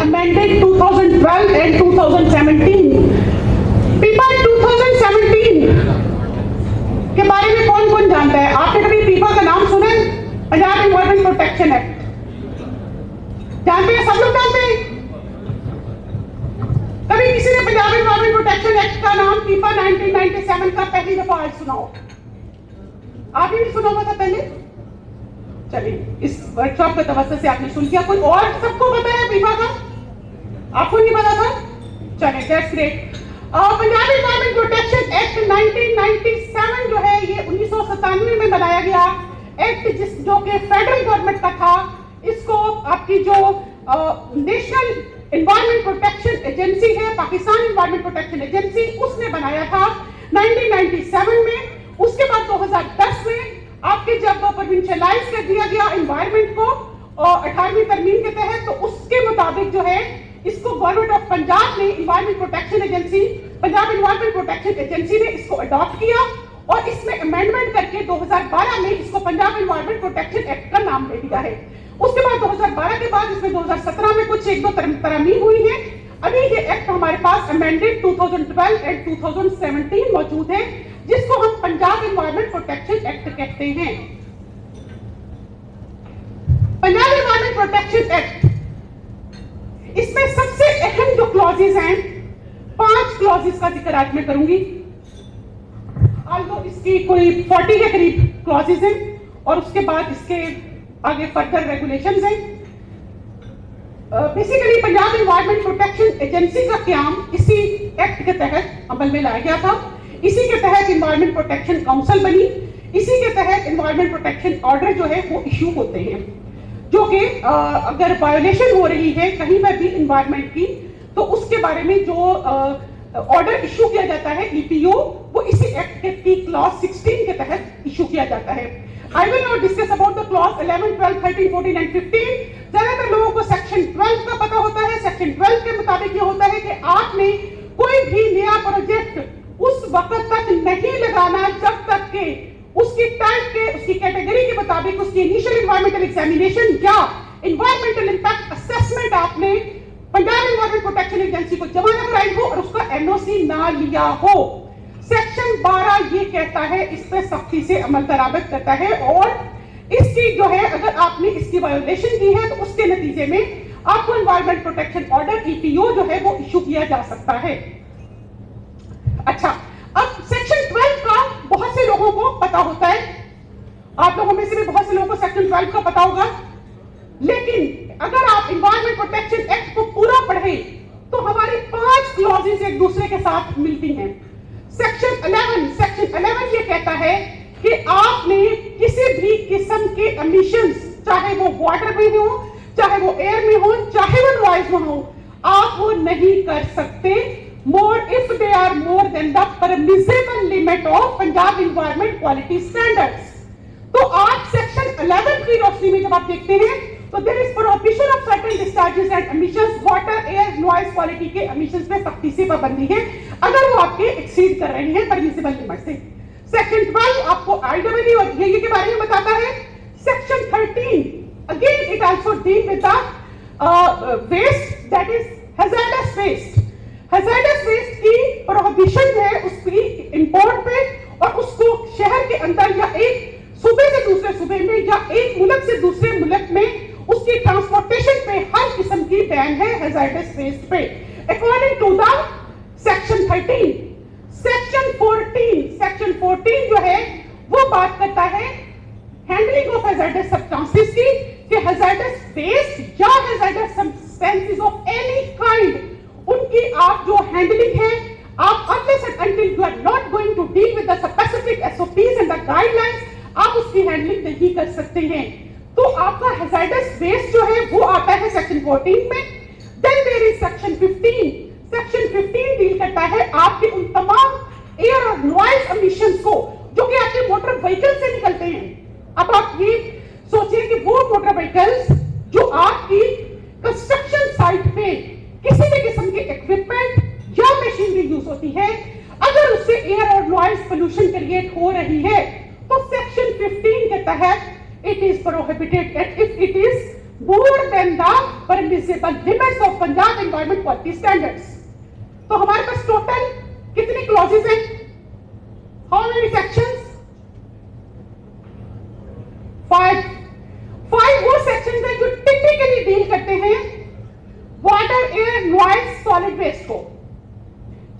amended 2012 and 2017. पीपा 2017 के बारे में कौन कौन जानता है? आपने कभी पीपा का नाम सुना है? पंजाब एनवायरमेंट प्रोटेक्शन एक्ट जानते हैं? सब लोग जानते हैं? कभी किसी ने पंजाब एनवायरमेंट प्रोटेक्शन एक्ट का नाम पीपा 1997 का पहली दफा आज सुना हो? आपने भी सुना होगा था पहले? चलिए, इस वर्कशॉप के तवज्जो से आपने सुन लिया। कोई और सबको पता है पीपा का? आपको नहीं पता था? चलिए, that's great. Punjab environment protection act 1997 जो है ये 1997 में बनाया गया एक्ट, जो कि फेडरल गवर्नमेंट का था। इसको आपकी जो नेशनल एनवायरमेंट प्रोटेक्शन एजेंसी है, पाकिस्तान एनवायरमेंट प्रोटेक्शन एजेंसी, उसने बनाया था 1997 में। उसके बाद 2010 में आपके जब प्रोविंशियलाइज कर दिया गया एनवायरमेंट को 18वीं तरमीम के तहत, तो उसके मुताबिक जो है इसको गवर्नमेंट ऑफ पंजाब ने environment protection agency, Punjab environment protection agency ने इसको अडॉप्ट किया और इसमें अमेंडमेंट करके 2012 में इसको पंजाब एनवायरमेंट प्रोटेक्शन एक्ट का नाम दे दिया है। उसके बाद 2012 के बाद इसमें 2017 में कुछ एक दो तरमीम हुई है। अभी ये एक्ट हमारे पास अमेंडेड 2012 एंड 2017 मौजूद है, जिसको हम पंजाब एनवायरमेंट प्रोटेक्शन एक्ट कहते हैं। पंजाब एनवायरमेंट प्रोटेक्शन एक्ट, इसमें सबसे अहम जो क्लॉजेज हैं, 5 क्लॉजेज का जिक्र आज मैं करूंगी। आल्दो इसकी कोई 40 के करीब क्लॉजेज हैं और उसके बाद इसके आगे फर्दर रेगुलेशंस हैं। Basically Punjab environment protection agency का क्याम इसी एक्ट के तहत अमल में लाया गया था। इसी के तहत एनवायरमेंट प्रोटेक्शन काउंसिल बनी। इसी के तहत एनवायरमेंट प्रोटेक्शन ऑर्डर जो है वो इशू होते हैं, जो कि अगर वायोलेशन हो रही है कहीं पर भी एनवायरमेंट की, तो उसके बारे में जो ऑर्डर इशू किया जाता है ईपीओ, वो इसी एक्ट की क्लॉज 16 के तहत इशू किया जाता है। I will not discuss about the clause 11, 12, 13, 14 and 15. ज्यादातर लोगों को सेक्शन 12 का पता होता है। सेक्शन 12 के मुताबिक ये होता है कि आपने कोई भी नया प्रोजेक्ट उस वक्त तक नहीं लगाना जब तक के उसकी टाइप के, उसकी कैटेगरी के मुताबिक उसकी इनिशियल एनवायरमेंटल एग्जामिनेशन या एनवायरमेंटल इंपैक्ट असेसमेंट आपने पंजाब एनवायरमेंट प्रोटेक्शन एजेंसी को जमा न कराई हो और उसका एनओसी ना लिया हो। सेक्शन 12 ये कहता है, इस पर सख्ती से अमल दरामद करता है और इसकी जो है अगर आपने इसकी वायोलेशन की है तो उसके नतीजे में आपको एनवायरमेंट प्रोटेक्शन ऑर्डर ईपीओ जो है वो इशू किया जा सकता है। अच्छा, अब सेक्शन 12 का बहुत से लोगों को पता होता है, आप लोगों में से भी बहुत से लोगों को सेक्शन 12 का पता होगा, लेकिन अगर आप एनवायरमेंट प्रोटेक्शन एक्ट को पूरा पढ़े तो हमारी 5 क्लॉजेस एक दूसरे के साथ मिलती हैं। सेक्शन 11 ये कहता है कि आपने किसी भी किस्म के एमिशंस, चाहे वो वाटर में हो, चाहे वो एयर में हो, चाहे वो नॉइज में हो, आप वो नहीं कर सकते more if they are more than the permissible limit of Punjab Environment Quality Standards। तो आज सेक्शन 11 की रोशनी में जब आप देखते हैं तो there is prohibition of certain discharges and emissions, water, air, noise quality के emissions पे सख्ती से पाबंदी है अगर वो आपके एक्सीड कर रहे हैं परमिसिबल लिमिट से। सेक्शन 12 आपको IEEE और DIE के बारे में बताता है। Section 13 again it also deal with the waste, that is hazardous waste। hazardous waste की प्रोहिबिशन है उसकी इंपोर्ट पे और उसको शहर के अंदर या एक सूबे से दूसरे सूबे में या एक मुल्क से दूसरे मुल्क में उसकी ट्रांसपोर्टेशन पे हर किस्म की बैन है hazardous waste पे, according to the section 13। Section 14 जो है वो बात करता है हैंडलिंग ऑफ hazardous substances की, कि hazardous waste या hazardous substances of any kind उनकी आप जो हैंडलिंग है, आप unless and until you are not going to deal with the specific SOPs and the guidelines, आप उसकी हैंडलिंग नहीं कर सकते हैं। तो आपका hazardous waste जो है वो आता है सेक्शन 14 में। Then there is section 15। Section 15 deal करता है आपके उन तमाम एयर और नॉइज एमिशंस को जो कि आपके मोटर व्हीकल से निकलते हैं। अब आप ये सोचिए कि वो मोटर व्हीकल्स जो आपकी कंस्ट्रक्शन साइट पे किसी भी किस्म के इक्विपमेंट या मशीनरी यूज होती है, अगर उससे एयर और नॉइज पोल्यूशन क्रिएट हो रही है तो सेक्शन 15 के तहत it is prohibited if it is more than the permissible limits of Punjab Environment Quality Standards. तो हमारे पास टोटल कितनी क्लॉजेज हैं? How many sections? 5. 5 वो सेक्शंस हैं जो टिपिकली डील करते हैं water, air, noise, solid waste को.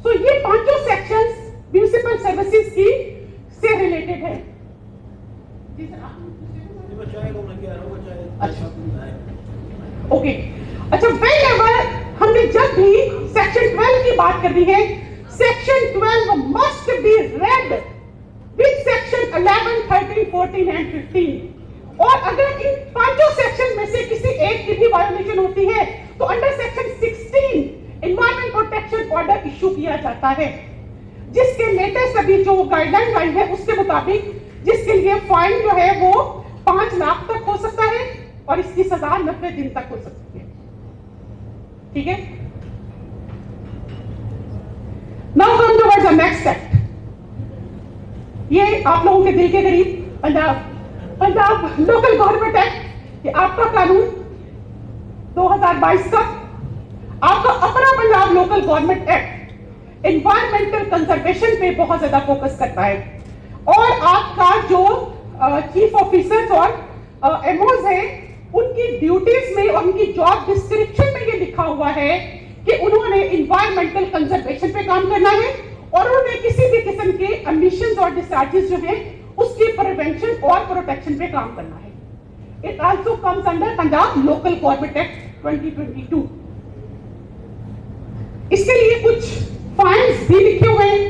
सो ये पांचों सेक्शंस म्युनिसिपल सर्विसेज की से रिलेटेड है. जी सर, ओके. अच्छा, वेल एवर हमने जब भी सेक्शन 12 की बात करनी है, section 12 must be read with section 11, 13, 14 and 15. और अगर इन पांचों सेक्शन में से किसी एक की भी वायोलेशन होती है तो under section 16 environment protection order issue किया जाता है, जिसके लेटेस्ट अभी जो गाइडलाइन आई है उसके मुताबिक, जिसके लिए फाइन जो है वो 5 लाख तक हो सकता है और इसकी सजा 90 दिन तक हो सकती है. ठीक है. Now come towards the next act. ये आप लोगों के दिल के करीब पंजाब लोकल गवर्नमेंट एक्ट, ये आपका कानून 2022 का, आपका अपना Punjab local government act environmental conservation पे बहुत ज्यादा फोकस करता है. और आपका जो चीफ ऑफिसर्स और एमओज है, उनकी ड्यूटीज में और उनकी जॉब डिस्क्रिप्शन में ये लिखा हुआ है कि उन्होंने एनवायरमेंटल कंजर्वेशन पे काम करना है और उन्हें किसी भी किस्म के एमिशंस और डिस्चार्जेस जो हैं उसकी प्रिवेंशन और प्रोटेक्शन पे काम करना है. It also comes under Punjab local government act 2022. इसके लिए कुछ फाइन्स भी लिखे हुए हैं.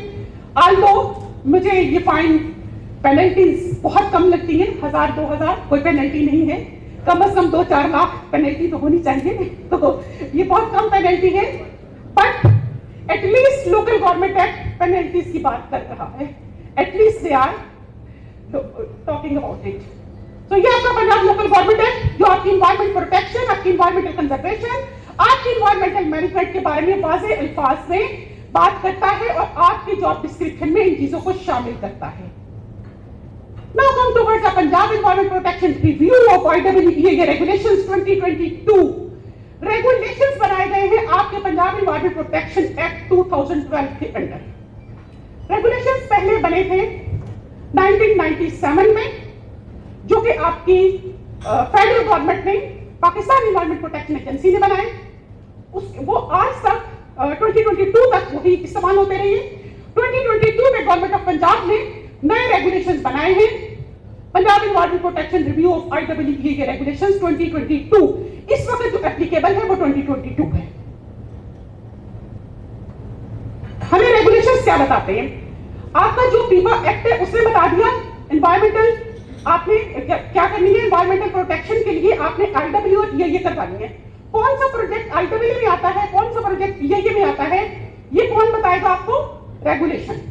आल्दो मुझे ये फाइन पेनल्टीज बहुत कम लगती है, 1000-2000 कोई पेनल्टी नहीं है. कम से कम 2-4 लाख पेनल्टी तो होनी चाहिए. तो ये बहुत कम पेनल्टी है, but at least local government act penalties की बात कर रहा है. At least they are talking about it. तो ये आपका पंजाब लोकल गवर्नमेंट एक्ट जो आपकी एनवायरमेंट प्रोटेक्शन, आपकी एनवायरमेंटल कंजर्वेशन, आपकी एनवायरमेंटल मैनेजमेंट के बारे में वाज़ेह अल्फाज में बात करता है और आपकी जॉब डिस्क्रिप्शन में इन चीजों को शामिल करता है. Now come towards the Punjab Environment Protection Review of IEEE Regulations 2022. Regulations बनाए गए हैं आपके पंजाब एनवायरमेंट प्रोटेक्शन एक्ट 2012 के अंडर. Regulations पहले बने थे 1997 में, जो कि आपकी फेडरल गवर्नमेंट ने, पाकिस्तान एनवायरमेंट प्रोटेक्शन एजेंसी ने बनाए. वो आज तक 2022 तक वही इस्तेमाल होते रहे. 2022 में गवर्नमेंट ऑफ पंजाब ने नए रेगुलेशंस बनाए हैं. Punjab environment protection review of IEEE के रेगुलेशंस 2022. इस वक्त जो एप्लीकेबल है वो 2022 है. हमें रेगुलेशंस क्या बताते हैं? आपका जो पीपा एक्ट है उसने बता दिया एनवायरमेंटल, आपने क्या करनी है. एनवायरमेंटल प्रोटेक्शन के लिए आपने IEEE और ये करवानी है. कौन सा प्रोजेक्ट IEEE में आता है, कौन सा प्रोजेक्ट ये में आता है, ये कौन बताएगा आपको? रेगुलेशन.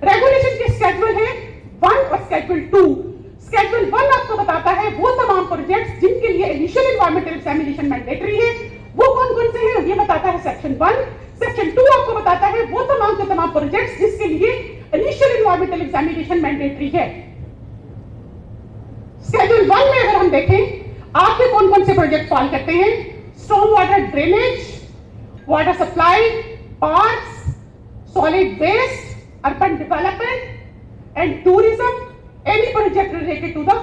रेगुलेशन के स्केड्यूल है 1 और स्केड्यूल 2. स्केड्यूल 1 आपको बताता है वो तमाम प्रोजेक्ट्स जिनके लिए इनिशियल एनवायरमेंटल एग्जामिनेशन मैंडेटरी है, वो कौन-कौन से हैं, ये बताता है सेक्शन 1. सेक्शन 2 आपको बताता है वो तमाम के तमाम प्रोजेक्ट्स जिसके लिए इनिशियल एनवायरमेंटल एग्जामिनेशन मैंडेटरी है. स्केड्यूल 1 में अगर हम देखें आपके कौन-कौन से प्रोजेक्ट फॉल करते हैं. Storm water drainage, water supply, parks, solid waste, urban development and tourism, any project related to the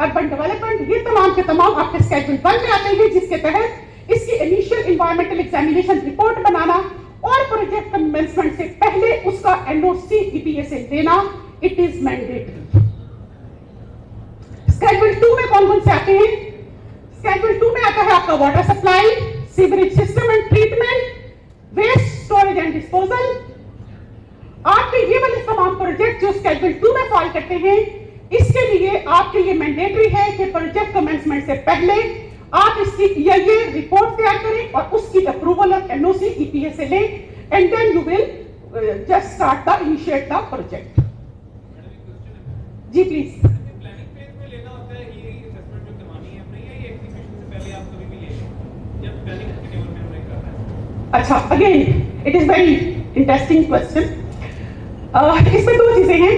urban development, ये तमाम के तमाम आपके स्केड्यूल 1 में आते हैं, जिसके तहत इसकी इनिशियल एनवायरमेंटल एग्जामिनेशन रिपोर्ट बनाना और प्रोजेक्ट कमेंसमेंट से पहले उसका एनओसी EPA से देना, इट इज मैंडेटरी. स्केड्यूल 2 में कौन-कौन से आते हैं? स्केड्यूल 2 में आता है आपका water supply, sewerage system and treatment, waste storage and disposal. आपके ये वाले तमाम प्रोजेक्ट जो स्केड्यूल 2 में फॉल करते हैं, इसके लिए आपके लिए मैंडेटरी है कि प्रोजेक्ट कमेंसमेंट से पहले आप इसकी ये रिपोर्ट तैयार करें और उसकी अप्रूवल ऑफ एनओसी EPA से लें, and then you will just start the initiate the project. जी प्लीज. प्लानिंग फेज में लेना होता है ये असेसमेंट जो करवानी है अपने, ये एग्जीक्यूशन से पहले आप कभी भी ले लें जब प्लानिंग के लेवल में हमने करना है. अच्छा, again it is very interesting question. इसमें 2 चीजें हैं.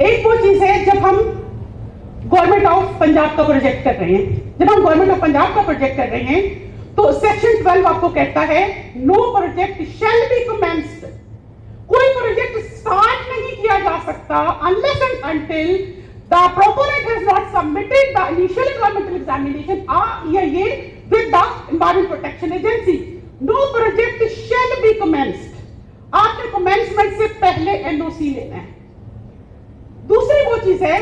एक वो चीज है जब हम गवर्नमेंट ऑफ पंजाब का प्रोजेक्ट कर रहे हैं, जब हम गवर्नमेंट ऑफ पंजाब का प्रोजेक्ट कर रहे हैं तो सेक्शन 12 आपको कहता है no project shall be commenced, कोई प्रोजेक्ट स्टार्ट नहीं किया जा सकता unless and until the proponent has not submitted the initial environmental examination ये with the environment protection agency. No project shall be commenced, आपने कमेंसमेंट से पहले एनओसी लेना है। दूसरी वो चीज है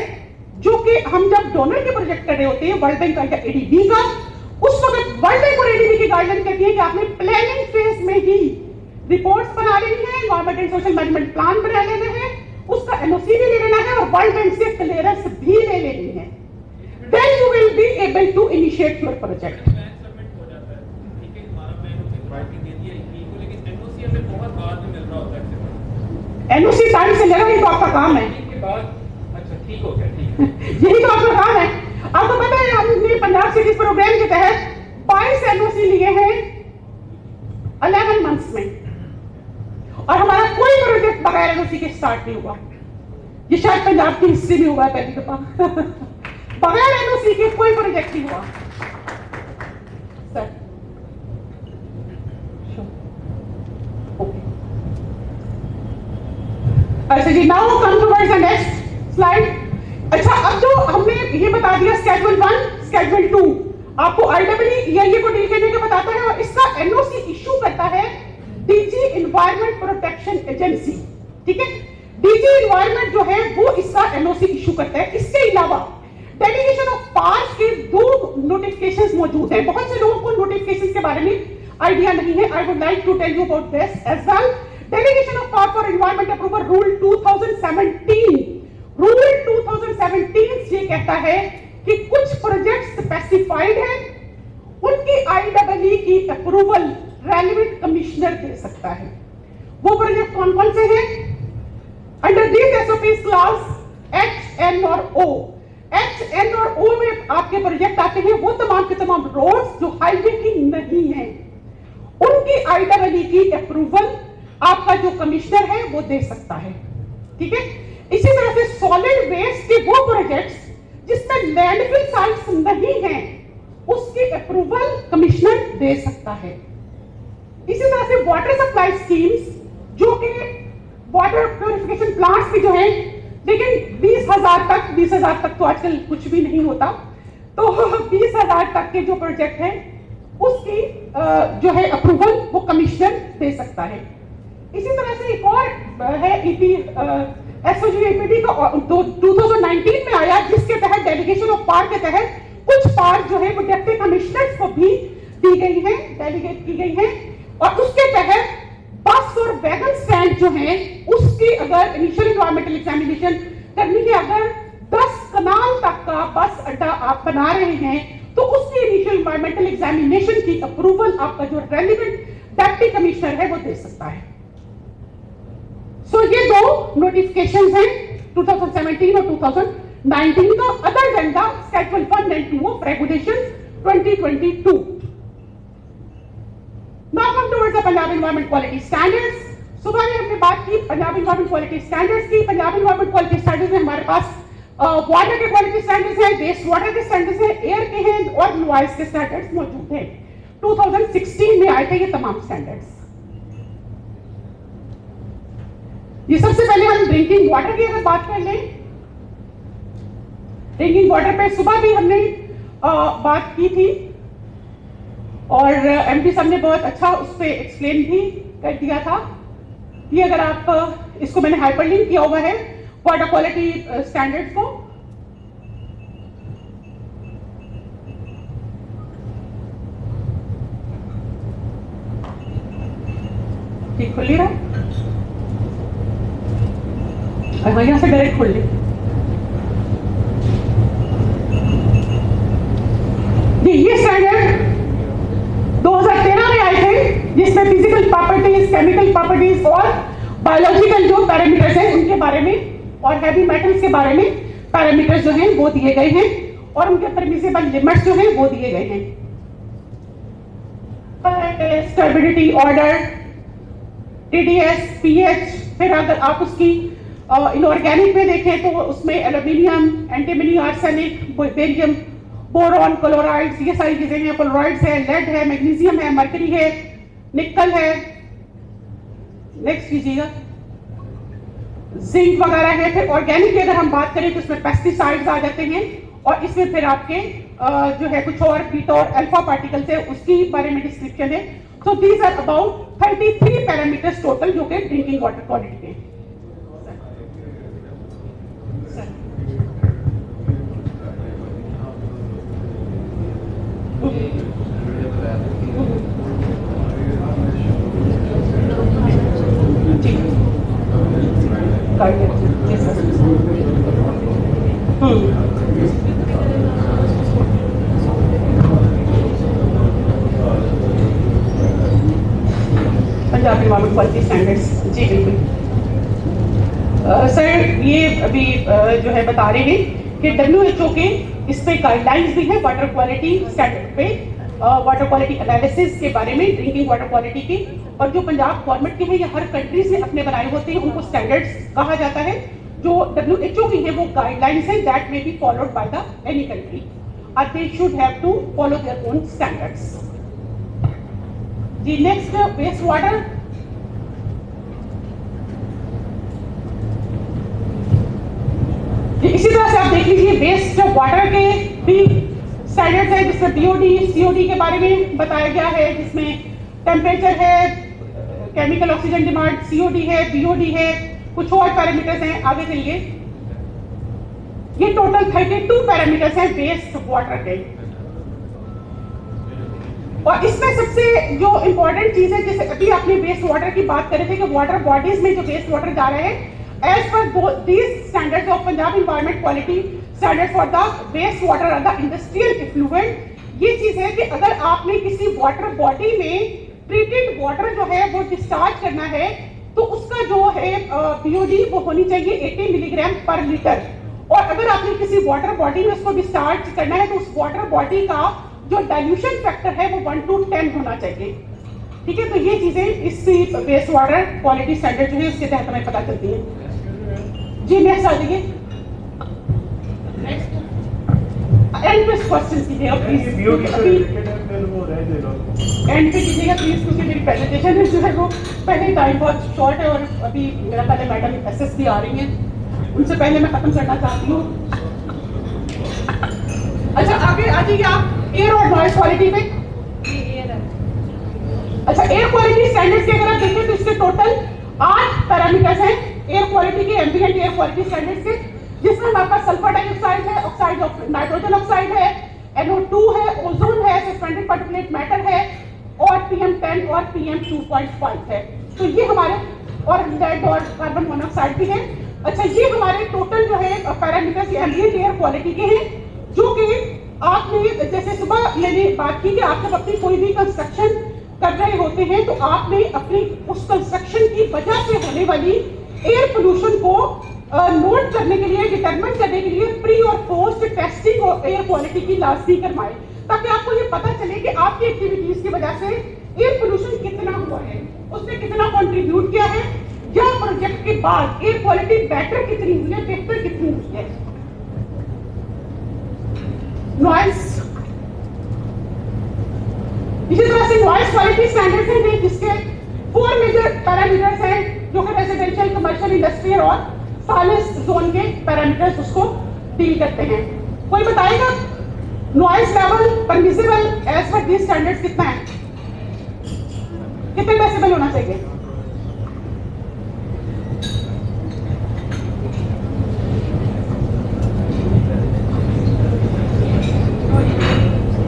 जो कि हम जब डोनर के प्रोजेक्ट कर रहे होते हैं वर्ल्ड बैंक का या एडीबी का, उस वक्त वर्ल्ड बैंक और एडीबी की गाइडलाइन कहती है कि आपने प्लानिंग फेज में ही रिपोर्ट्स बना लेनी है, environment and social management plan बना लेना है, उसका एनओसी भी ले लेना है और वर्ल्ड बैंक से क्लियरेंस भी ले लेनी है, then you will be able to initiate your project. NOC time से लेना ही तो आपका काम है। अच्छा ठीक हो गया, ठीक है। यही तो आपका काम है। आपको पता है हमने पंजाब सिटीज प्रोग्राम के तहत 22 एनओसी लिए हैं 11 मंथ्स में, और हमारा कोई प्रोजेक्ट बगैर एनओसी के स्टार्ट नहीं हुआ। ये शायद पंजाब की हिस्ट्री में हुआ है पहली दफा बगैर एनओसी के कोई प्रोजेक्ट नहीं हुआ। सर अच्छा जी, now come towards the next slide. अच्छा, अब जो हमने ये बता दिया स्केड्यूल 1, स्केड्यूल 2 आपको IEEE को डील करने का बताता है, और इसका एनओसी इशू करता है डीजी एनवायरमेंट प्रोटेक्शन एजेंसी। ठीक है, डीजी एनवायरमेंट जो है वो इसका एनओसी इशू करता है। इसके अलावा डेलीगेशन ऑफ पावर्स के 2 नोटिफिकेशंस मौजूद हैं। बहुत से लोगों को नोटिफिकेशंस के बारे में आइडिया नहीं है। I would like to tell you about this as well. Delegation of power for environment approval rule 2017, rule 2017 ये कहता है कि कुछ प्रोजेक्ट स्पेसिफाइड है, उनकी IEEE की अप्रूवल रेलेवेंट कमिश्नर दे सकता है। वो प्रोजेक्ट कौन कौन से हैं? Under this SOPs class H, N और O। H, N और O में आपके प्रोजेक्ट आते हैं वो तमाम के तमाम रोड्स जो हाईवे की नहीं है, उनकी IEEE की अप्रूवल आपका जो कमिश्नर है वो दे सकता है। ठीक है, इसी तरह से सॉलिड वेस्ट के वो प्रोजेक्ट्स जिसमें लैंडफिल साइट्स नहीं हैं, उसकी अप्रूवल कमिश्नर दे सकता है। इसी तरह से वाटर सप्लाई स्कीम्स जो कि वाटर प्यूरिफिकेशन प्लांट्स भी जो है, लेकिन 20,000 तक तो आजकल कुछ भी नहीं होता, तो 20,000 तक के जो प्रोजेक्ट है उसकी जो है अप्रूवल वो कमिश्नर दे सकता है। इसी तरह से एक और है SOGAPD का 2019 में आया, जिसके तहत डेलीगेशन ऑफ पावर के तहत कुछ पावर जो है वो डिप्टी कमिश्नर्स को भी दी गई है, डेलीगेट की गई है, और उसके तहत बस और वैगन स्टैंड जो है उसकी अगर इनिशियल एनवायरमेंटल एग्जामिनेशन करनी है, अगर 10 कनाल तक का बस अड्डा आप बना रहे हैं तो उसकी इनिशियल एनवायरमेंटल एग्जामिनेशन की अप्रूवल आपका जो रेलेवेंट डिप्टी कमिश्नर है वो दे सकता है। ये 2 नोटिफिकेशंस हैं 2017 और 2019 का, other than the schedule 1 and 2 of regulation 2022। Now come towards the Punjab environment quality standards. सुबह में हमने बात की पंजाब एनवायरमेंट क्वालिटी स्टैंडर्ड्स की। पंजाब एनवायरमेंट क्वालिटी स्टैंडर्ड्स में हमारे पास वाटर के क्वालिटी स्टैंडर्ड्स हैं, वेस्ट वाटर के स्टैंडर्ड्स हैं, एयर के हैं और नॉइज के स्टैंडर्ड्स मौजूद हैं। 2016 में आए थे ये तमाम स्टैंडर्ड्स। ये सबसे पहले हम ड्रिंकिंग वाटर की अगर बात कर लें, ड्रिंकिंग वाटर पे सुबह भी हमने बात की थी और एमडी साहब ने बहुत अच्छा उस पर एक्सप्लेन भी कर दिया था। ये अगर आप इसको मैंने हाइपरलिंक किया हुआ है वाटर क्वालिटी स्टैंडर्ड्स को, ठीक खुल रहा है, यहाँ से डायरेक्ट खोल ली जी। ये स्टैंडर्ड 2013 में आए थे, जिसमें फिजिकल प्रॉपर्टीज, केमिकल प्रॉपर्टीज और बायोलॉजिकल जो पैरामीटर्स हैं उनके बारे में और हैवी मेटल्स के बारे में पैरामीटर्स जो हैं वो दिए गए हैं और उनके परमिसिबल लिमिट्स जो हैं वो दिए गए हैं। स्टेबिलिटी ऑर्डर, TDS, pH, फिर अगर आप उसकी इनऑर्गेनिक में देखें तो उसमें aluminium, antimony, arsenic, barium, boron, chlorides, ये सारी चीजें हैं। क्लोराइड्स है, लेड है, मैग्नीशियम है, मर्करी है, निकल है, नेक्स्ट कीजिएगा, जिंक वगैरह है। फिर ऑर्गेनिक की अगर हम बात करें तो इसमें पेस्टिसाइड्स आ जाते हैं, और इसमें फिर आपके जो है कुछ और बीटा और अल्फा पार्टिकल्स है, उसकी बारे में डिस्क्रिप्शन है। So these are about 33 parameters total जो कि ड्रिंकिंग वाटर क्वालिटी के। पंजाब एनवायरमेंट क्वालिटी स्टैंडर्ड्स, जी बिल्कुल। सर ये अभी जो है बता रहे हैं कि WHO के इस पे गाइडलाइंस भी है वाटर क्वालिटी स्टैंडर्ड पे, वाटर क्वालिटी एनालिसिस के बारे में, ड्रिंकिंग वाटर क्वालिटी की। और जो पंजाब गवर्नमेंट के हैं या हर कंट्री से अपने बनाए होते हैं, उनको स्टैंडर्ड्स कहा जाता है। जो WHO की है वो गाइडलाइंस है that may be followed by the any country, और they should have to follow their own standards. जी नेक्स्ट, वेस्ट वाटर। इसी तरह से आप देख लीजिए वेस्ट वाटर के भी स्टैंडर्ड्स है, जिसमें BOD, COD के बारे में बताया गया है, जिसमें टेम्परेचर है, केमिकल ऑक्सीजन डिमांड, COD है, BOD है, कुछ और पैरामीटर्स हैं। आगे चलिए, ये टोटल 32 पैरामीटर्स हैं वेस्ट वाटर के। और इसमें सबसे जो इंपॉर्टेंट चीज है, जैसे अभी आपने वेस्ट वाटर की बात कर रहे थे कि वाटर बॉडीज में जो वेस्ट वाटर जा रहे हैं, एज पर these standards of Punjab environment quality standard for the waste water और द इंडस्ट्रियल इफ्लुएंट, ये चीज है कि अगर आपने किसी वाटर बॉडी में ट्रीटेड वाटर जो है वो डिस्चार्ज करना है, तो उसका जो है BOD वो होनी चाहिए 80 मिलीग्राम पर लीटर। और अगर आपने किसी वाटर बॉडी में उसको डिस्चार्ज करना है, तो उस वाटर बॉडी का जो डाइल्यूशन फैक्टर है वो 1 to 10 होना चाहिए। ठीक है, तो ये चीजें इस वेस्ट वाटर क्वालिटी स्टैंडर्ड जो है उसके तहत हमें पता चलती है। जी नेक्स्ट आ जाइए, एंड पे क्वेश्चन कीजिएगा प्लीज, एंड पे कीजिएगा प्लीज, क्योंकि मेरी प्रेजेंटेशन जो है वो पहले टाइम बहुत शॉर्ट है, और अभी मेरा पहले मैडम SSP आ रही हैं, उनसे पहले मैं खत्म करना चाहती हूँ। अच्छा आगे आ जाइए आप एयर और नॉइज क्वालिटी में। अच्छा, एयर क्वालिटी स्टैंडर्ड्स के अगर आप देखें तो इसके टोटल 8 पैरामीटर्स हैं एयर क्वालिटी के, एम्बिएंट एयर क्वालिटी स्टैंडर्ड्स के, जिसमें हमारे पास सल्फर डाइऑक्साइड है, ऑक्साइड ऑफ नाइट्रोजन ऑक्साइड है, NO2 है, ओजोन है, सस्पेंडेड पार्टिकुलेट मैटर है, और PM10 और PM2.5 है। तो ये हमारे, और लेड और कार्बन मोनोऑक्साइड भी है। अच्छा, ये हमारे टोटल जो है पैरामीटर्स एम्बिएंट एयर क्वालिटी के हैं, जो कि आपने जैसे सुबह मैंने बात की कि आप जब अपनी कोई भी कंस्ट्रक्शन कर रहे होते हैं, तो आपने अपनी उस कंस्ट्रक्शन की वजह से होने वाली एयर पोल्यूशन को नोट करने के लिए, डिटरमाइन करने के लिए प्री और पोस्ट टेस्टिंग और एयर क्वालिटी की लाजमी करवाएं, ताकि आपको ये पता चले कि आपकी एक्टिविटीज की वजह से एयर पोल्यूशन कितना हुआ है, उसने कितना कंट्रीब्यूट किया है, या प्रोजेक्ट के बाद एयर क्वालिटी बेटर कितनी हुई है, बेहतर कितनी हुई है। नॉइस, इसी तरह से नॉइस क्वालिटी स्टैंडर्ड्स हैं, जिसके 4 मेजर पैरामीटर्स हैं, जो कि रेजिडेंशियल, कमर्शियल, इंडस्ट्रियल और साइलेंस जोन के पैरामीटर्स उसको डील करते हैं। कोई बताएगा noise level permissible as per दीस स्टैंडर्ड्स कितना है, कितने डेसिबल होना चाहिए?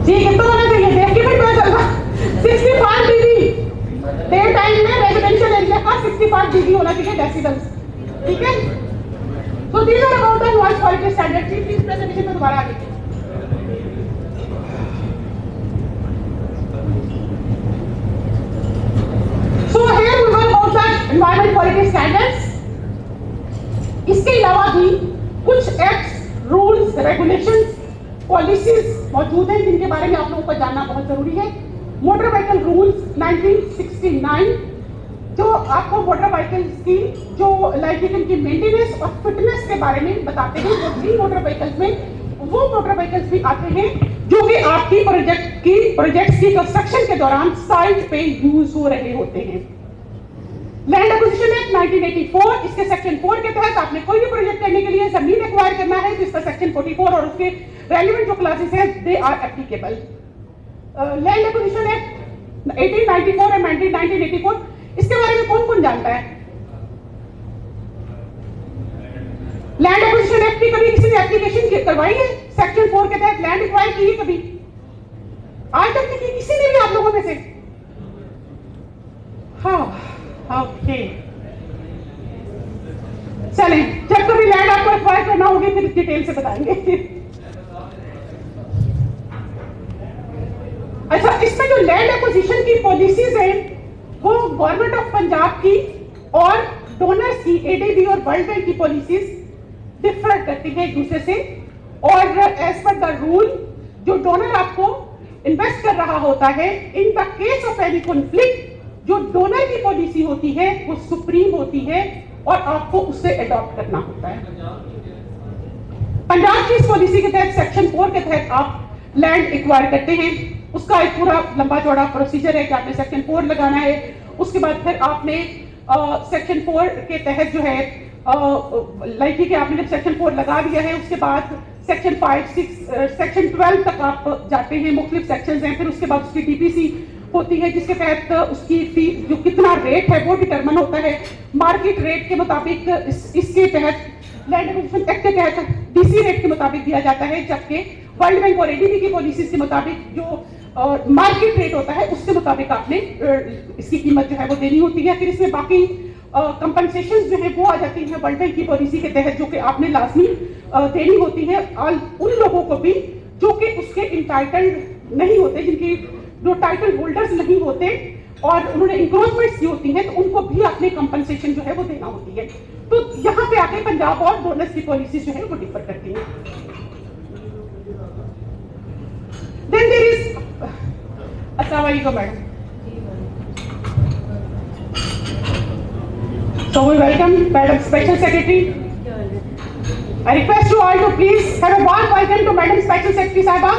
जी कितना होना चाहिए? देख के भी पता चल रहा, 65 dB डे टाइम में रेजिडेंशियल एरिया का 65 dB होना चाहिए डेसिबल्स। ठीक है, तो these are about the noise quality standard. Please presentation में दोबारा आगे। So here we will about the environment quality standards. इसके अलावा भी कुछ एक्ट्स, रूल्स, रेगुलेशंस, पॉलिसीज मौजूद हैं, जिनके बारे में आप लोगों को जानना बहुत जरूरी है। मोटर व्हीकल रूल्स 1969, जो आपको मोटर व्हीकल्स की जो लाइक इनकी मेंटेनेंस और फिटनेस के बारे में बताते हैं। वो ग्रीन मोटर व्हीकल्स में वो मोटर व्हीकल्स भी आते हैं जो कि आपकी प्रोजेक्ट्स की कंस्ट्रक्शन के दौरान साइट पे यूज हो रहे होते हैं। लैंड एक्विजिशन एक्ट 1984, इसके सेक्शन 4 के तहत आपने कोई भी प्रोजेक्ट करने के लिए जमीन एक्वायर करना है तो इसका सेक्शन 44 और उसके रेलेवेंट जो क्लासेस हैं they are applicable. Land acquisition act 1894 और 1984, इसके बारे में कौन कौन जानता है? लैंड एक्विजिशन एक्ट की कभी किसी ने एप्लीकेशन करवाई है? सेक्शन 4 के तहत लैंड एक्वायर की है कभी? आज तक नहीं, किसी ने भी आप लोगों में से? हाँ, ओके, चलें, जब कभी लैंड आपको एक्वायर करना होगी फिर डिटेल से बताएंगे। अच्छा, इसमें जो लैंड एक्विजिशन की पॉलिसीज हैं वो गवर्नमेंट ऑफ पंजाब की और डोनर्स की एडीबी और वर्ल्ड बैंक की पॉलिसीज डिफर करती है एक दूसरे से। और एज पर द रूल जो डोनर आपको इन्वेस्ट कर रहा होता है, in the case of any conflict, जो डोनर की पॉलिसी होती है वो सुप्रीम होती है और आपको उससे अडॉप्ट करना होता है। पंजाब की इस पॉलिसी के तहत सेक्शन 4 के तहत आप लैंड एक्वायर करते हैं। उसका एक पूरा लंबा चौड़ा प्रोसीजर है कि आपने सेक्शन 4 लगाना है। उसके बाद फिर आपने सेक्शन 4 के तहत जो है लाइक कि आपने जब सेक्शन 4 लगा दिया है उसके बाद सेक्शन 5, 6, सेक्शन 12 तक आप जाते हैं। मुख्तलिफ सेक्शंस हैं। फिर उसके बाद उसकी टीपीसी होती है जिसके तहत उसकी फी जो कितना रेट है वो डिटरमिन होता है मार्केट रेट के मुताबिक। इसके तहत लैंड एक्विजिशन एक्ट के तहत डीसी रेट के मुताबिक दिया जाता है, जबकि वर्ल्ड बैंक और एडीबी की पॉलिसीज के मुताबिक जो मार्केट रेट होता है उसके मुताबिक आपने इसकी कीमत जो है वो देनी होती है। फिर इसमें बाकी कंपनसेशन जो है वो आ जाती है वर्ल्ड बैंक की पॉलिसी के तहत, जो कि आपने लाजमी देनी होती है उन लोगों को भी जो कि उसके इंटाइटल्ड नहीं होते, जिनकी जो टाइटल होल्डर्स नहीं होते और उन्होंने इंक्रोचमेंट्स की होती हैं, तो उनको भी आपने कंपनसेशन जो है वो देना होती है। तो यहाँ पे आके पंजाब और डोनर्स की पॉलिसी जो है वो डिफर करती है। देन देयर इज अस्सलाम वालेकुम madam. So we welcome Madam Special Secretary. I request you all to please have a warm welcome to Madam Special Secretary Sahiba.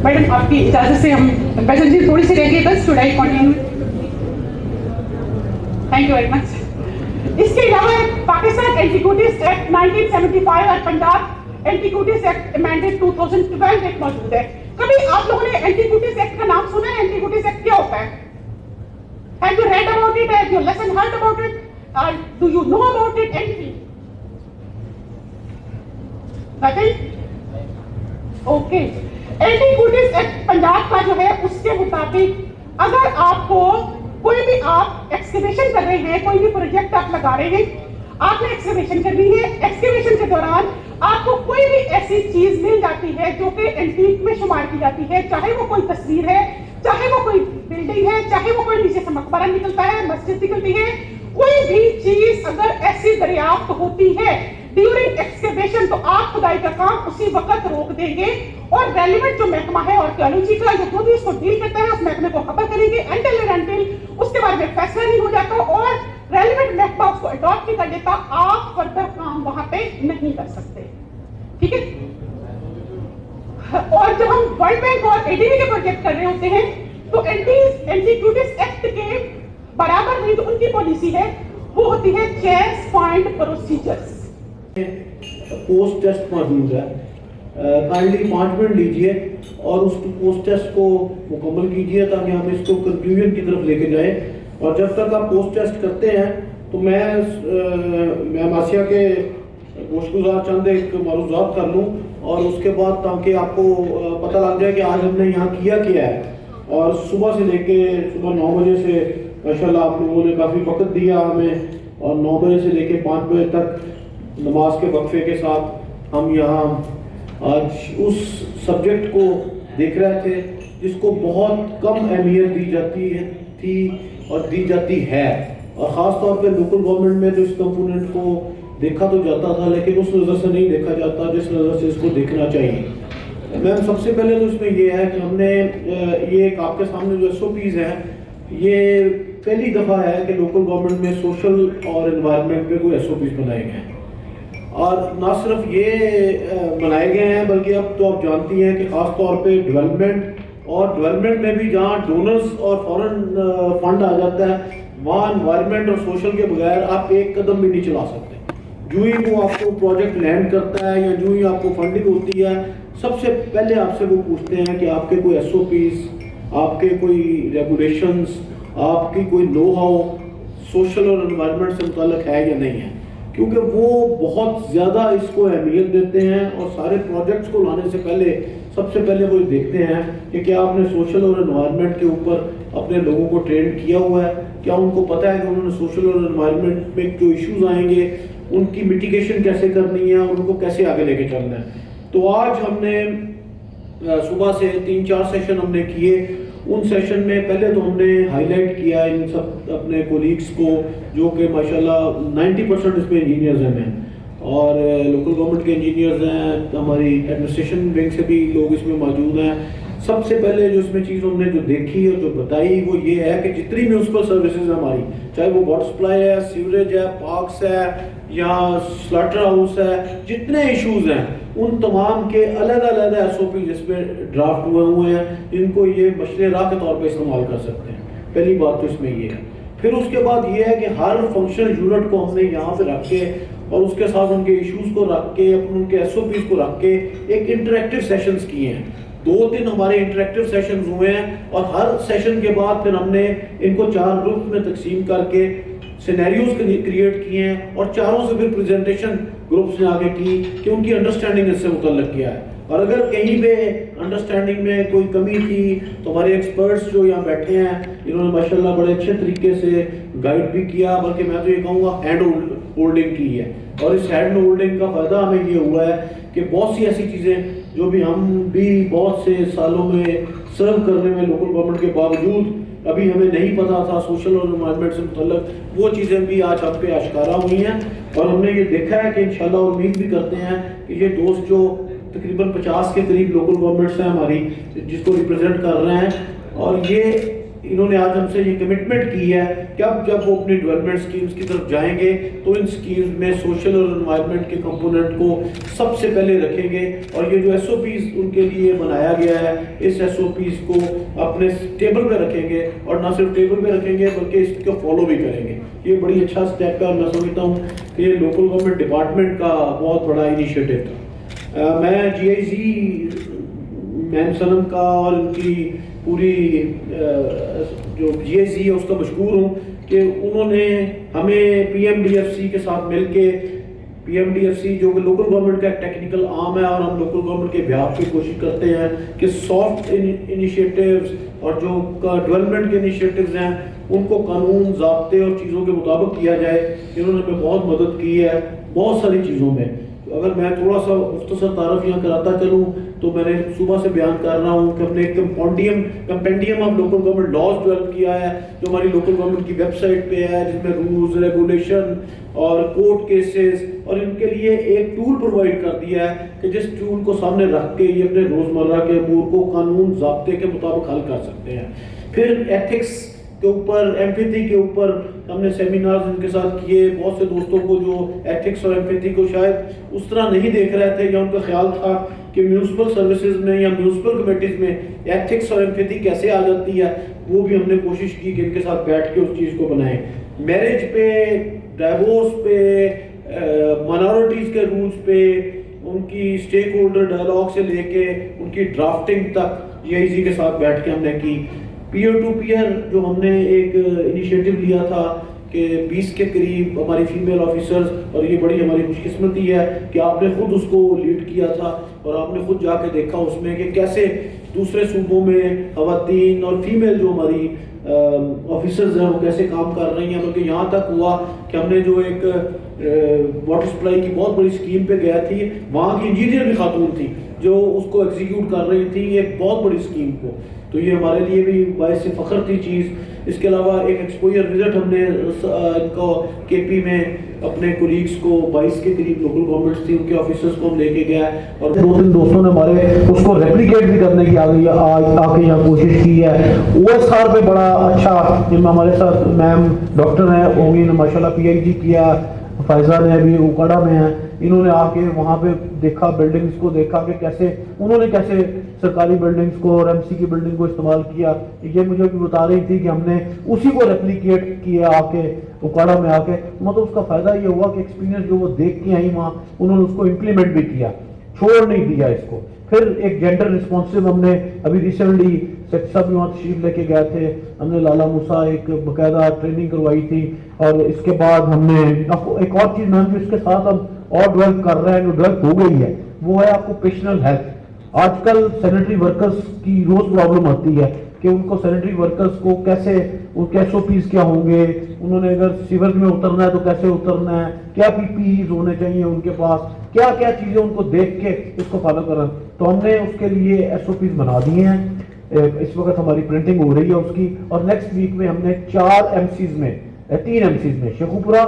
Madam आपकी इजाजत से हम बैठक जी थोड़ी सी रहेगी बस, should I continue? Thank you very much. इसके अलावा पाकिस्तान एंटीग्यूटीज एक्ट 1975 और पंजाब एंटीग्यूटीज एक्ट अमेंडेड 2012 एक मौजूद है। कभी आप लोगों ने एंटीग्यूटीज एक्ट का नाम सुना है? एंटीग्यूटीज एक्ट क्या होता है? Have you read about it? Have you listen heard about it? Do you know about it? Anything? Nothing? Okay. Antiquities act Punjab का जो है उसके मुताबिक अगर आपको कोई भी आप एक्सकेवेशन कर रहे हैं, कोई भी प्रोजेक्ट आप लगा रहे हैं, आपने एक्सकेवेशन करनी है, एक्सकेवेशन के दौरान आपको कोई भी ऐसी चीज मिल जाती है जो कि एंटीक में शुमार की जाती है, चाहे वो कोई तस्वीर है, चाहे वो कोई बिल्डिंग है, चाहे वो कोई नीचे से मकबरा निकलता है, मस्जिद निकलती है, कोई भी चीज अगर ऐसी दरियाफ्त होती है ड्यूरिंग एक्सकेवेशन तो आप खुदाई का काम उसी वक्त रोक देंगे और रेलेवेंट जो महकमा है आर्कियोलॉजी का जो भी इसको डील करता है उस महकमे को खबर करेंगे अनटिल उसके बाद में फैसला नहीं हो जाता और रेलेवेंट महकमा उसको अडॉप्ट नहीं कर लेता, आप फर्दर काम वहां पे नहीं कर सकते। ठीक है? और जब हम वर्ल्ड बैंक और एडीबी के प्रोजेक्ट कर रहे होते हैं तो एंटीग्यूटीज एक्ट के बराबर नहीं तो उनकी पॉलिसी है वो होती है chase point procedures. Post test मौजूद है, काइंडली 5 मिनट लीजिए और उस पोस्ट टेस्ट को मुकम्मल कीजिए ताकि हम इसको कंक्लूजन की तरफ लेके जाएं। और जब तक आप पोस्ट टेस्ट करते हैं तो मैं मासिया के गोशगुजार चंद एक मरूजात कर लूँ और उसके बाद ताकि आपको पता लग जाए कि आज हमने यहाँ किया क्या है। और सुबह से लेके सुबह 9 बजे से माशाल्लाह आप लोगों ने काफ़ी वक्त दिया हमें और 9 बजे से लेके 5 बजे तक नमाज के वक्फे के साथ हम यहाँ आज उस सब्जेक्ट को देख रहे थे जिसको बहुत कम अहमियत दी जाती है थी और दी जाती है। और ख़ास तौर पे लोकल गवर्नमेंट में जो इस कंपोनेंट को देखा तो जाता था, लेकिन उस नज़र से नहीं देखा जाता जिस नज़र से इसको देखना चाहिए। मैम सबसे पहले तो इसमें ये है कि हमने ये एक आपके सामने जो SOPs हैं, ये पहली दफ़ा है कि लोकल गवर्नमेंट में सोशल और एनवायरनमेंट पे कोई SOPs बनाए गए हैं। और ना सिर्फ ये बनाए गए हैं, बल्कि अब तो आप जानती हैं कि ख़ास तौर पे डेवलपमेंट में भी जहाँ डोनर्स और फॉरेन फंड आ जाता है, वहाँ एनवायरनमेंट और सोशल के बगैर आप एक कदम भी नहीं चला सकते। जो ही वो आपको प्रोजेक्ट लैंड करता है या जो ही आपको फंडिंग होती है, सबसे पहले आपसे वो पूछते हैं कि आपके कोई SOPs, आपके कोई रेगुलेशंस, आपकी कोई नो हाउ सोशल और एनवायरनमेंट से मुताल्लिक है या नहीं है, क्योंकि वो बहुत ज़्यादा इसको अहमियत देते हैं और सारे प्रोजेक्ट्स को लाने से पहले सबसे पहले वो देखते हैं कि क्या आपने सोशल और एनवायरनमेंट के ऊपर अपने लोगों को ट्रेन किया हुआ है, क्या उनको पता है कि उन्होंने सोशल और एनवायरनमेंट में जो इश्यूज आएंगे उनकी मिटिगेशन कैसे करनी है और उनको कैसे आगे लेके चलना है। तो आज हमने सुबह से 3-4 सेशन हमने किए। उन सेशन में पहले तो हमने हाईलाइट किया इन सब अपने कोलीग्स को, जो कि माशाल्लाह 90% इसमें इंजीनियर्स हैं और लोकल गवर्नमेंट के इंजीनियर्स हैं, हमारी एडमिनिस्ट्रेशन विंग से भी लोग इसमें मौजूद हैं। सबसे पहले जो इसमें चीज़ हमने जो देखी और जो बताई वो ये है कि जितनी म्यूनसिपल सर्विसेज है हमारी, चाहे वो वाटर सप्लाई है, सीवरेज है, पार्क्स है या स्लॉटर हाउस है, जितने इश्यूज हैं उन तमाम के अलग अलग SOP जिसमें ड्राफ्ट हुए हैं, इनको ये मशरे राह के तौर पे इस्तेमाल कर सकते हैं। पहली बात तो इसमें ये है। फिर उसके बाद ये है कि हर फंक्शनल यूनिट को हमने यहाँ पे रख के और उसके साथ उनके इश्यूज को रख के, उनके SOPs को रख के एक इंटरेक्टिव सेशंस किए हैं। 2-3 हमारे इंटरेक्टिव सेशंस हुए हैं और हर सेशन के बाद फिर हमने इनको 4 ग्रुप में तकसीम करके सिनेरियोज क्रिएट किए हैं और चारों से फिर प्रेजेंटेशन ग्रुप्स ने आगे की कि उनकी अंडरस्टैंडिंग इससे मुतल्लिक क्या है। और अगर कहीं पे अंडरस्टैंडिंग में कोई कमी थी तो हमारे एक्सपर्ट्स जो यहाँ बैठे हैं, इन्होंने माशाल्लाह बड़े अच्छे तरीके से गाइड भी किया, बल्कि मैं तो ये कहूँगा हैंड होल्डिंग की है। और इस हैंड होल्डिंग का फ़ायदा हमें ये हुआ है कि बहुत सी ऐसी चीज़ें जो भी हम भी बहुत से सालों में सर्व करने में लोकल गवर्नमेंट के बावजूद अभी हमें नहीं पता था सोशल और एनवायरनमेंट से मुतल्लिक, वो चीज़ें भी आज हम पे आश्कारा हुई हैं। और हमने ये देखा है कि इंशाल्लाह उम्मीद भी करते हैं कि ये दोस्त जो तकरीबन 50 के करीब लोकल गवर्नमेंट्स हैं हमारी, जिसको रिप्रेजेंट कर रहे हैं, और ये इन्होंने आज हमसे ये कमिटमेंट की है कि अब जब वो अपनी डेवलपमेंट स्कीम्स की तरफ जाएंगे तो इन स्कीम्स में सोशल और एनवायरनमेंट के कंपोनेंट को सबसे पहले रखेंगे। और ये जो SOPs उनके लिए बनाया गया है, इस SOPs को अपने टेबल पे रखेंगे और ना सिर्फ टेबल पे रखेंगे बल्कि इसको फॉलो भी करेंगे। ये बड़ी अच्छा स्टेप है और मैं समझता हूँ कि ये लोकल गवर्नमेंट डिपार्टमेंट का बहुत बड़ा इनिशिएटिव था। मैं GIZ मैम सनम का और उनकी पूरी जो GIZ है उसका मशहूर हूँ कि उन्होंने हमें PMDFC के साथ मिलके, PMDFC जो कि लोकल गवर्नमेंट का एक टेक्निकल आर्म है, और हम लोकल गवर्नमेंट के बिहाफ पे कोशिश करते हैं कि सॉफ्ट इनिशिएटिव्स और जो डेवलपमेंट के इनिशिएटिव्स हैं उनको कानून, ज़ाब्ते और चीज़ों के मुताबिक किया जाए। इन्होंने हमें बहुत मदद की है बहुत सारी चीज़ों में। अगर मैं थोड़ा सा मुख्तसर तारफ़ यहाँ कराता चलूँ तो मैंने सुबह से बयान कर रहा हूँ कि हमने एक compendium of local government laws develop किया है जो हमारी लोकल गवर्नमेंट की वेबसाइट पे है, जिसमें रूल्स, रेगुलेशन और कोर्ट केसेस और इनके लिए एक टूल प्रोवाइड कर दिया है कि जिस टूल को सामने रख के ये अपने रोज़मर्रा के अमूर को कानून ज़ाब्ते के मुताबिक हल कर सकते हैं। फिर एथिक्स के ऊपर, एम्पैथी के ऊपर हमने सेमिनार्स इनके साथ किए। बहुत से दोस्तों को जो एथिक्स और एम्पैथी को शायद उस तरह नहीं देख रहे थे या उनका ख्याल था कि म्यूनसिपल सर्विसेज में या म्यूनसिपल कमेटीज में एथिक्स और एम्पैथी कैसे आ जाती है, वो भी हमने कोशिश की कि इनके साथ बैठ के उस चीज़ को बनाएं। मैरिज पे, डाइवोर्स पे, माइनॉरिटीज़ के रूल्स पे, उनकी स्टेक होल्डर डायलॉग से लेके उनकी ड्राफ्टिंग तक GIZ के साथ बैठ के हमने की। पीयर टू पीयर जो हमने एक इनिशिएटिव लिया था कि 20 के करीब हमारी फीमेल ऑफिसर्स, और ये बड़ी हमारी खुशकिस्मती है कि आपने खुद उसको लीड किया था और आपने खुद जाके देखा उसमें कि कैसे दूसरे सूबों में खवातीन और फीमेल जो हमारी ऑफिसर्स हैं वो कैसे काम कर रही हैं। बल्कि यहाँ तक हुआ कि हमने जो एक वाटर सप्लाई की बहुत बड़ी स्कीम पे गया थी, वहाँ की इंजीनियर भी खातून थी जो उसको एग्जीक्यूट कर रही थी एक बहुत बड़ी स्कीम को। तो ये हमारे लिए भी बायस फ़ख्र थी चीज़। इसके अलावा एक एक्सपोजर विजिट हमने इनको KP में अपने कोलीग्स को 22 के करीब लोकल गवर्नमेंट्स थी उनके ऑफिसर्स को हम लेके गया और 2-3 दोस्तों ने हमारे उसको रेप्लिकेट भी करने की आके यहाँ कोशिश की है। OSR पे बड़ा अच्छा, जिनमें हमारे साथ मैम डॉक्टर हैं होंगी ने माशाल्लाह PhD किया, फायजा ने अभी उकाड़ा में है, इन्होंने आके वहाँ पे देखा, बिल्डिंग्स को देखा कि कैसे उन्होंने कैसे सरकारी बिल्डिंग्स को और MC की बिल्डिंग को इस्तेमाल किया। ये मुझे भी बता रही थी कि हमने उसी को रेप्लिकेट किया आके उकाड़ा में आके, मतलब उसका फायदा ये हुआ कि एक्सपीरियंस जो वो देख के आई वहाँ उन्होंने उसको इम्प्लीमेंट भी किया, छोड़ नहीं दिया इसको। फिर एक जेंडर रिस्पॉन्सिव हमने अभी रिसेंटली सेक्स साहब भी वहाँ तशरीफ लेके गए थे, हमने लाला मूसा एक बकायदा ट्रेनिंग करवाई थी। और इसके बाद हमने एक और चीज़ मैम जिसके साथ हम और डेवलप कर रहे हैं, जो डेवलप हो गई है, वो है ऑक्यूपेशनल हेल्थ। आजकल सैनिटरी वर्कर्स की रोज प्रॉब्लम आती है कि उनको सैनिटरी वर्कर्स को कैसे, उनके SOPs क्या होंगे, उन्होंने अगर सीवर में उतरना है तो कैसे उतरना है, क्या PPEs होने चाहिए उनके पास, क्या क्या चीज़ें उनको देख के इसको फॉलो करना। तो हमने उसके लिए SOPs बना दिए हैं, इस वक्त हमारी प्रिंटिंग हो रही है उसकी। और नेक्स्ट वीक में हमने 3 MCs में शेखुपुरा,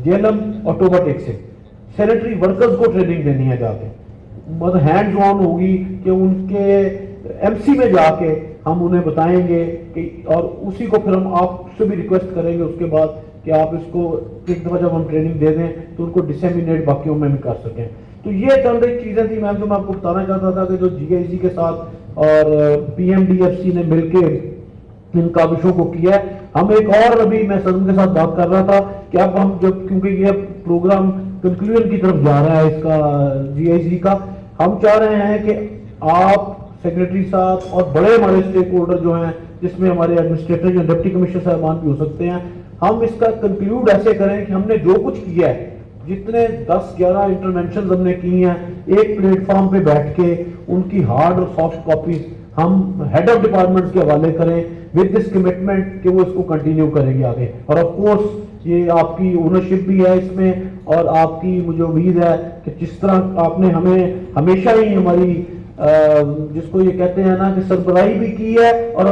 जेलम और टोबा टेक से सैनिटरी वर्कर्स को ट्रेनिंग देनी है जाके, मतलब हैंड्स ऑन होगी कि उनके MC में जाके हम उन्हें बताएंगे कि, और उसी को फिर हम आपसे भी रिक्वेस्ट करेंगे उसके बाद कि आप इसको एक दफ़ा जब हम ट्रेनिंग दे दें तो उनको डिसेमिनेट बाकियों में भी कर सकें। तो ये चल रही चीज़ें थी मैम जो मैं आपको बताना चाहता था कि जो GIZ के साथ और PMDFC ने मिलकर इन काविशों को किया है। हम एक और अभी मैं सदम के साथ बात कर रहा था कि अब हम जब, क्योंकि ये प्रोग्राम कंक्लूजन की तरफ जा रहा है इसका GIZ का, हम चाह रहे हैं कि आप सेक्रेटरी साहब और बड़े हमारे स्टेक होल्डर जो हैं, जिसमें हमारे एडमिनिस्ट्रेटर या डिप्टी कमिश्नर साहबान भी हो सकते हैं, हम इसका कंक्लूड ऐसे करें कि हमने जो कुछ किया है, जितने 10-11 इंटरवेंशन हमने की हैं, एक प्लेटफॉर्म पे बैठ के उनकी हार्ड और सॉफ्ट कॉपीज हम हेड ऑफ डिपार्टमेंट के हवाले करें विद दिस कमिटमेंट कि वो इसको कंटिन्यू करेंगे आगे। और ऑफ कोर्स ये आपकी ओनरशिप भी है इसमें, और आपकी मुझे उम्मीद है कि जिस तरह आपने हमें हमेशा ही हमारी जिसको ये कहते हैं ना कि सरबराही भी की है, और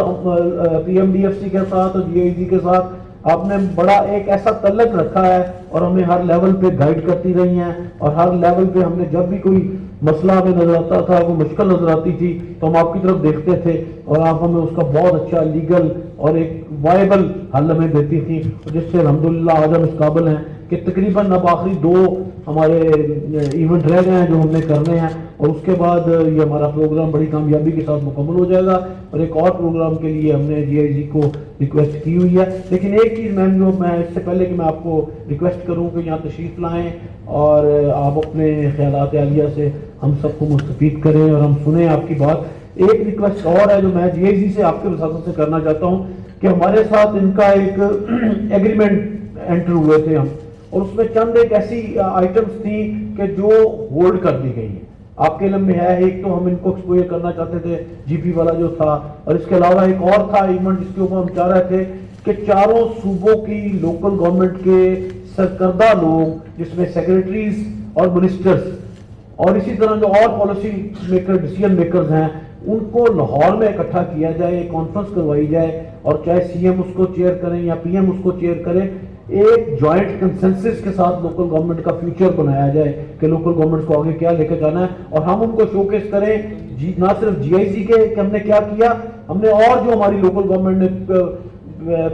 PMDFC के साथ और GIZ के साथ आपने बड़ा एक ऐसा तल्लक रखा है और हमें हर लेवल पे गाइड करती रही हैं, और हर लेवल पे हमने जब भी कोई मसला हमें नजर आता था, वो मुश्किल नजर आती थी, तो हम आपकी तरफ देखते थे और आप हमें उसका बहुत अच्छा लीगल और एक वायबल हल हमें देती थी, जिससे अल्हम्दुलिल्लाह आज हम इस काबिल हैं कि तकरीबन अब आखिरी 2 हमारे इवेंट रह गए हैं जो हमने करने हैं, और उसके बाद ये हमारा प्रोग्राम बड़ी कामयाबी के साथ मुकम्मल हो जाएगा। और एक और प्रोग्राम के लिए हमने GIZ को रिक्वेस्ट की हुई है। लेकिन एक चीज़ मैम जो मैं इससे पहले कि मैं आपको रिक्वेस्ट करूं कि यहाँ तशरीफ़ लाएँ और आप अपने ख्यालात आलिया से हम सबको मुस्तफ़ीद करें और हम सुने आपकी बात, एक रिक्वेस्ट और है जो मैं GIZ से आपके वसातत से करना चाहता हूँ कि हमारे साथ इनका एक एग्रीमेंट एंटर हुए थे हम, और उसमें चंद एक ऐसी आइटम्स थी कि जो होल्ड कर दी गई हैं। आपके इल्म में है, एक तो हम इनको एक्सपोजर करना चाहते थे GP वाला जो था, और इसके अलावा एक और था इवेंट जिसके ऊपर हम चाह रहे थे कि चारों सूबों की लोकल गवर्नमेंट के सरकर्दा लोग, जिसमें सेक्रेटरीज और मिनिस्टर्स और इसी तरह जो और पॉलिसी मेकर डिसीजन मेकर्स हैं, उनको लाहौर में इकट्ठा किया जाए, कॉन्फ्रेंस करवाई जाए, और चाहे CM उसको चेयर करें या PM उसको चेयर करें, एक जॉइंट कंसेंसस के साथ लोकल गवर्नमेंट का फ्यूचर बनाया जाए कि लोकल गवर्नमेंट को आगे क्या लेकर जाना है, और हम उनको शोकेस करें ना सिर्फ GIZ के कि हमने क्या किया, हमने और जो हमारी लोकल गवर्नमेंट ने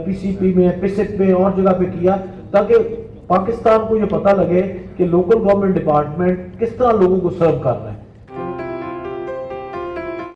PCP में, PISIP में और जगह पे किया, ताकि पाकिस्तान को ये पता लगे कि लोकल गवर्नमेंट डिपार्टमेंट किस तरह लोगों को सर्व कर रहा है।